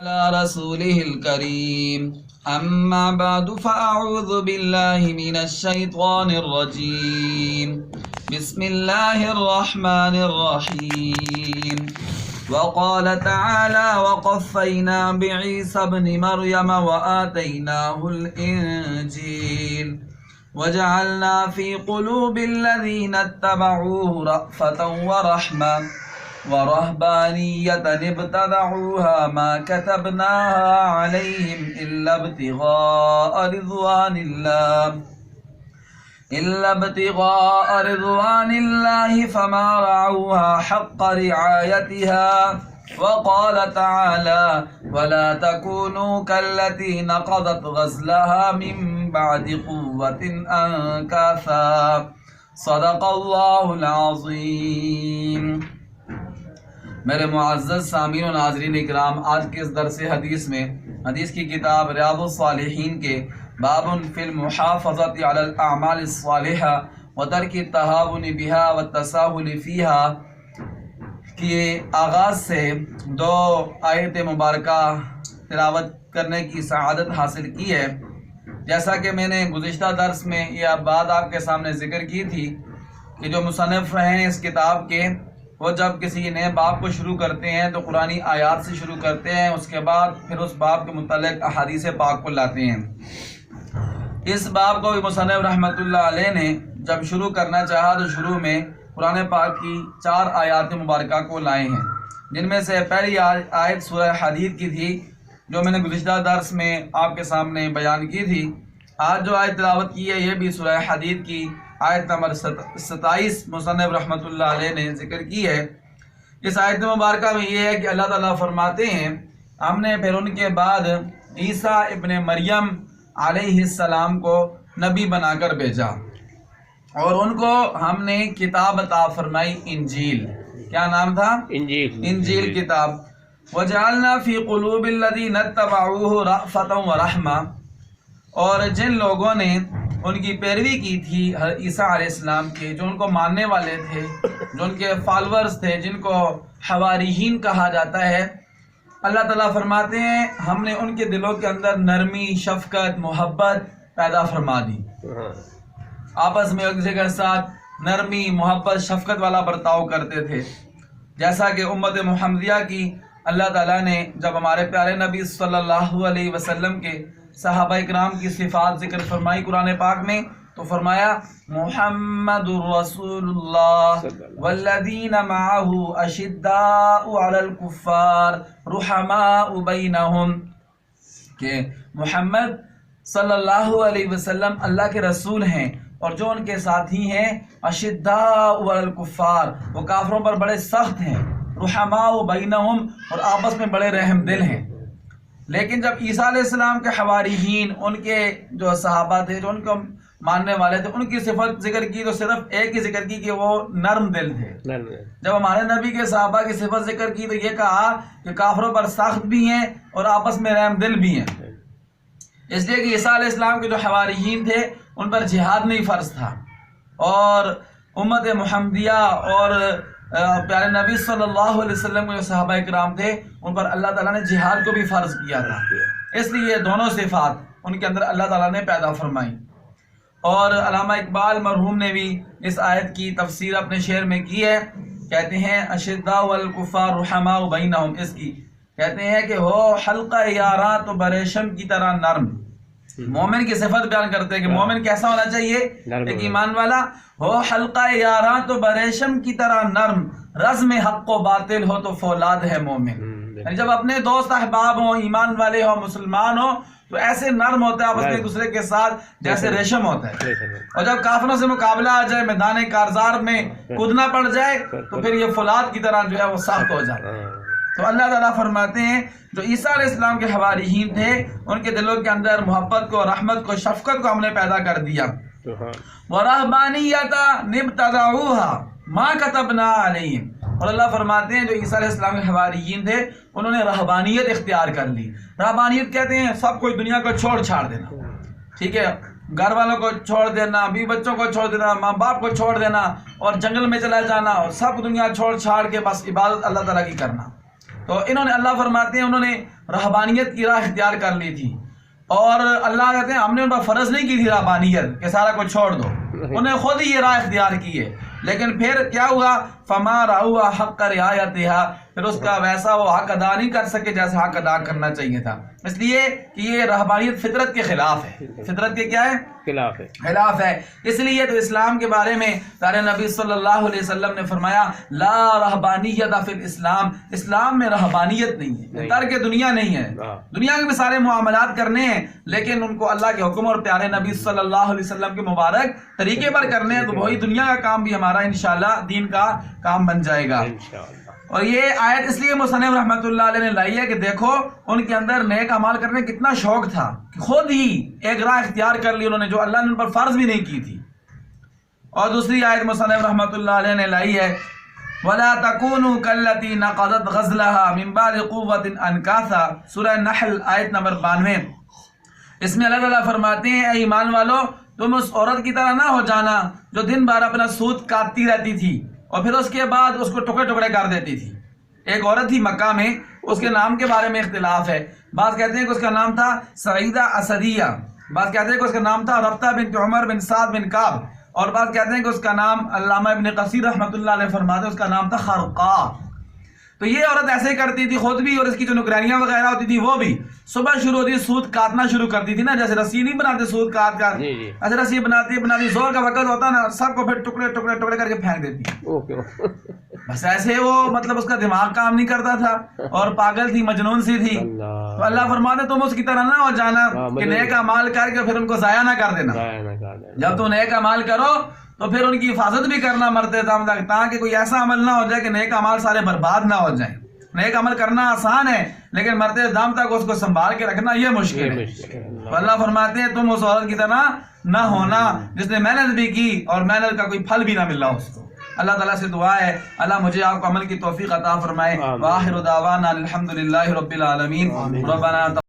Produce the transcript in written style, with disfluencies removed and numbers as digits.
على رسوله الكريم أما بعد فأعوذ بالله من الشيطان الرجيم بسم الله الرحمن الرحيم وقال تعالى وقفينا بعيسى ابن مريم وآتيناه الإنجيل وجعلنا في قلوب الذين اتبعوه رأفة ورحمة ورهبانية ابتدعوها ما كتبناها عليهم إلا ابتغاء رضوان الله فما رعوها حق رعايتها وقال تعالى ولا تكونوا كالتي نقضت غزلها من بعد قوة أنكاثا صدق الله العظيم۔ میرے معزز سامعین و ناظرین اکرام، آج کے اس درس حدیث میں حدیث کی کتاب ریاض الصالحین کے باب فی المحافظۃ علی الاعمال الصالحہ وترک التہاون بها والتساہل فیہا کے آغاز سے دو آیت مبارکہ تلاوت کرنے کی سعادت حاصل کی ہے۔ جیسا کہ میں نے گزشتہ درس میں یہ بات آپ کے سامنے ذکر کی تھی کہ جو مصنف ہیں اس کتاب کے، وہ جب کسی نئے باب کو شروع کرتے ہیں تو قرآنی آیات سے شروع کرتے ہیں، اس کے بعد پھر اس باب کے متعلق احادیث پاک کو لاتے ہیں۔ اس باب کو بھی مصنف رحمۃ اللہ علیہ نے جب شروع کرنا چاہا تو شروع میں قرآن پاک کی 4 آیات مبارکہ کو لائے ہیں، جن میں سے پہلی آیت سورہ حدید کی تھی جو میں نے گزشتہ درس میں آپ کے سامنے بیان کی تھی۔ آج جو آیت تلاوت کی ہے یہ بھی سورہ حدید کی آیت نمبر 27 مصنف رحمۃ اللہ علیہ نے ذکر کی ہے۔ اس آیت مبارکہ میں یہ ہے کہ اللہ تعالیٰ فرماتے ہیں ہم نے پھر ان کے بعد عیسیٰ ابن مریم علیہ السلام کو نبی بنا کر بھیجا اور ان کو ہم نے کتاب عطا فرمائی، انجیل۔ کیا نام تھا؟ انجیل کتاب۔ وجعلنا فی قلوب الذین اتبعوہ رأفۃ ورحمہ، اور جن لوگوں نے ان کی پیروی کی تھی عیسیٰ علیہ السلام کے، جو ان کو ماننے والے تھے، جو ان کے فالورز تھے، جن کو حواریین کہا جاتا ہے، اللہ تعالیٰ فرماتے ہیں ہم نے ان کے دلوں کے اندر نرمی، شفقت، محبت پیدا فرما دی۔ آپس میں ایک دوسرے کے ساتھ نرمی، محبت، شفقت والا برتاؤ کرتے تھے، جیسا کہ امت محمدیہ کی اللہ تعالیٰ نے جب ہمارے پیارے نبی صلی اللہ علیہ وسلم کے صحابہ اکرام کی صفات ذکر فرمائی قرآن پاک میں، تو فرمایا محمد رسول اللہ والذین معہ اشداء علی الکفار رحماء بینہم، کہ محمد صلی اللہ علیہ وسلم اللہ کے رسول ہیں اور جو ان کے ساتھی ہیں اشداء علی الکفار، وہ کافروں پر بڑے سخت ہیں، رحماء بینہم، اور آپس میں بڑے رحم دل ہیں۔ لیکن جب عیسیٰ علیہ السلام کے حواریین، ان کے جو صحابہ تھے، جو ان کو ماننے والے تھے، ان کی صفت ذکر کی تو صرف ایک ہی ذکر کی کہ وہ نرم دل تھے۔ جب ہمارے نبی کے صحابہ کی صفت ذکر کی تو یہ کہا کہ کافروں پر سخت بھی ہیں اور آپس میں رحم دل بھی ہیں، اس لیے کہ عیسیٰ علیہ السلام کے جو حواریین تھے ان پر جہاد نہیں فرض تھا، اور امت محمدیہ اور پیارے نبی صلی اللہ علیہ وسلم کے جو صحابہ کرام تھے ان پر اللہ تعالیٰ نے جہاد کو بھی فرض کیا تھا، اس لیے دونوں صفات ان کے اندر اللہ تعالیٰ نے پیدا فرمائی۔ اور علامہ اقبال مرحوم نے بھی اس آیت کی تفسیر اپنے شعر میں کی ہے، کہتے ہیں اشداء والکفار رحماء بینہم، اس کی کہتے ہیں کہ ہو حلقہ یاراں تو بریشم کی طرح نرم۔ مومن کی صفت بیان کرتے ہیں کہ مومن کیسا ہونا چاہیے، ایک ایمان والا، ہو حلقہ یاراں تو بریشم کی طرح نرم، رزم حق و باطل ہو تو فولاد ہے مومن۔ یعنی جب اپنے دوست احباب ہوں، ایمان والے ہوں، مسلمان ہوں، تو ایسے نرم ہوتا ہے آپس میں ایک دوسرے کے ساتھ جیسے ریشم ہوتا ہے، اور جب کافروں سے مقابلہ آ جائے، میدان کارزار میں کودنا پڑ جائے تو پھر یہ فولاد کی طرح جو ہے وہ سخت ہو جاتا ہے۔ تو اللہ تعالیٰ فرماتے ہیں جو عیسیٰ علیہ السلام کے حواریین تھے ان کے دلوں کے اندر محبت کو، رحمت کو، شفقت کو ہم نے پیدا کر دیا۔ وَرَهْبَانِيَّةً ابْتَدَعُوهَا مَا كَتَبْنَا عَلَيْهِمْ، اور اللہ فرماتے ہیں جو عیسیٰ علیہ السلام کے حواریین تھے انہوں نے رہبانیت اختیار کر لی۔ رہبانیت کہتے ہیں سب کوئی دنیا کو چھوڑ دینا، ٹھیک ہے، گھر والوں کو چھوڑ دینا، بیوی بچوں کو چھوڑ دینا، ماں باپ کو چھوڑ دینا، اور جنگل میں چلا جانا، اور سب دنیا چھوڑ چھاڑ کے بس عبادت اللہ تعالیٰ کی کرنا۔ تو انہوں نے اللہ فرماتے ہیں انہوں نے رہبانیت کی راہ اختیار کر لی تھی، اور اللہ کہتے ہیں ہم نے ان پر فرض نہیں کی تھی رہبانیت کہ سارا کچھ چھوڑ دو، انہوں نے خود ہی یہ راہ اختیار کی ہے، لیکن پھر کیا ہوا، فما رعوا حق رعایتها، پھر اس کا ویسا وہ حق ادا نہیں کر سکے جیسا حق ادا کرنا چاہیے تھا، اس لیے کہ یہ رہبانیت فطرت کے خلاف ہے، فطرت کے کیا ہے، خلاف ہے۔ اس لیے تو اسلام کے بارے میں پیارے نبی صلی اللہ علیہ وسلم نے فرمایا لا رہبانیت فی الاسلام، اسلام میں رہبانیت نہیں ہے، ترک دنیا نہیں ہے، دنیا کے بھی سارے معاملات کرنے ہیں لیکن ان کو اللہ کے حکم اور پیارے نبی صلی اللہ علیہ وسلم کے مبارک طریقے پر کرنے ہیں، تو وہی دنیا کا کام بھی ہمارا انشاءاللہ دین کا کام بن جائے گا۔ اور یہ آیت اس لیے مصنف رحمۃ اللہ علیہ نے لائی ہے کہ دیکھو ان کے اندر نیک اعمال کرنے کتنا شوق تھا کہ خود ہی ایک راہ اختیار کر لی انہوں نے جو اللہ نے ان پر فرض بھی نہیں کی تھی۔ اور دوسری آیت مصنف رحمۃ اللہ علیہ نے لائی ہے وَلَا تَكُونُوا كَالَّتِي نَقَضَتْ غَزْلَهَا مِن بَعْدِ قُوَّةٍ أَنْكَاثًا، سورہ نحل آیت نمبر 92۔ اس میں اللہ تعالیٰ فرماتے ہیں اے ایمان والو تم اس عورت کی طرح نہ ہو جانا جو دن بھر اپنا سود کاٹتی رہتی تھی اور پھر اس کے بعد اس کو ٹکڑے ٹکڑے کر دیتی تھی۔ ایک عورت تھی مکہ میں، اس کے نام کے بارے میں اختلاف ہے، بعض کہتے ہیں کہ اس کا نام تھا سعیدہ اسدیہ، بعض کہتے ہیں کہ اس کا نام تھا ربطہ بنت عمر بن سعد بن کعب، اور بعض کہتے ہیں کہ اس کا نام علامہ ابن کثیر رحمۃ اللہ علیہ فرماتے ہیں اس کا نام تھا خرقہ۔ تو یہ عورت ایسے کرتی تھی خود بھی، اور اس کی جو نگرانیاں وغیرہ ہوتی تھی وہ بھی صبح شروع ہوتی سود کاٹنا شروع کرتی تھی نا، جیسے رسی نہیں بناتے سود کاٹ کر، ایسے رسی بناتی زور کا وقت ہوتا نا سب کو پھر ٹکڑے ٹکڑے ٹکڑے کر کے پھینک دیتی، بس ایسے وہ مطلب اس کا دماغ کام نہیں کرتا تھا اور پاگل تھی، مجنون سی تھی۔ تو اللہ فرماتے تم اس کی طرح نہ ہو جانا کہ نیک اعمال کر کے پھر ان کو ضائع نہ کر دینا، جب تم نیک اعمال کرو تو پھر ان کی حفاظت بھی کرنا مرتے دم تک، تاکہ کوئی ایسا عمل نہ ہو جائے کہ نیک اعمال سارے برباد نہ ہو جائیں۔ نیک عمل کرنا آسان ہے لیکن مرتے دم تک اس کو سنبھال کے رکھنا یہ مشکل ہے۔ تو اللہ فرماتے ہیں تم اس عورت کی طرح نہ ہونا جس نے محنت بھی کی اور محنت کا کوئی پھل بھی نہ ملا اس کو۔ اللہ تعالیٰ سے دعا ہے اللہ مجھے آپ کو عمل کی توفیق عطا فرمائے۔ وآخر دعوانا الحمدللہ رب العالمین۔ ربنا